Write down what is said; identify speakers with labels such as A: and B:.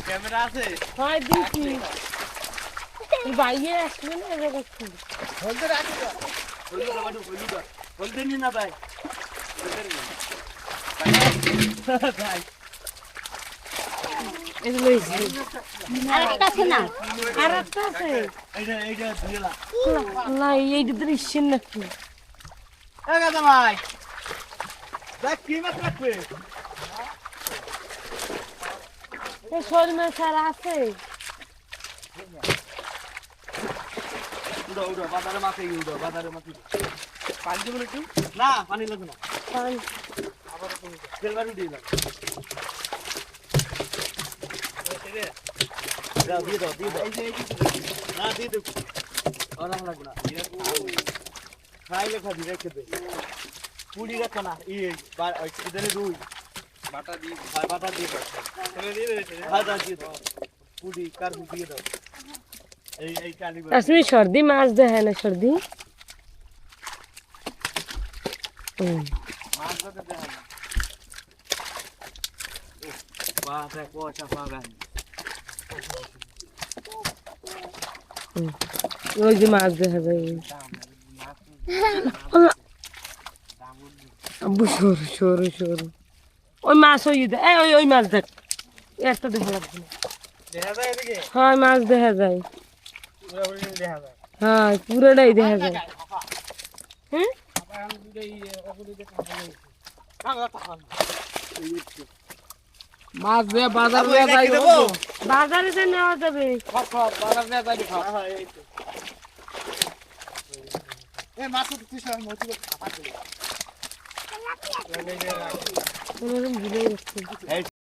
A: camera আছে
B: বাইরে আসবে না এরকম
A: বলতে নি না ভাই
B: আরেকটা আছে না আরেকটা আছে
A: এইটা দিলা
B: না এইটা দৃশ্য নাকি
A: গাদা ভাই দেখ কি মাছ রাখবে
B: এই শোল মাছ আর আছে
A: উড়ো উড়ো বাজারে মাছে উড়ো বাজারে মাছে পানি দেবো একটু না পানি লাগবে না
B: পানি
A: আবার তেল বাড়ি দিয়ে দাও দাও দিয়ে দাও এই যে না দিয়ে দাও আর লাগবে না খাইলে খাবি রেখে দে পুরি রাখো না ইদানে দুই বাটা দিয়ে বাটা দিয়ে দাও বাটা দিয়ে দাও পুরি কার দিয়ে দাও এই কালি
B: আসলে সর্দি মাছ দেয় না সর্দি
A: মাছ ধরতে দেয় না বাটা কোচা পাগান
B: ওই যে মাছ দেখা যায় আব্বু সরু সরু সরু ওই মাছ ওই ওই মাছ দেখ একটা দেখা লাগবে না
A: দেখা যায় এদিকে
B: হ্যাঁ মাছ দেখা যায়
A: পুরোপুরি দেখা যায়
B: হ্যাঁ পুরোটাই দেখা যায় হ্যাঁ
A: মাছ দিয়ে বাজার নিয়ে যাই দেবো
B: বাজারে যে নেওয়া যাবে
A: বাজার নিয়ে যাই খাও এই মাছ তো তুই সব মতি খাবার দিবি
B: কোনোদিন ভুলে যাচ্ছে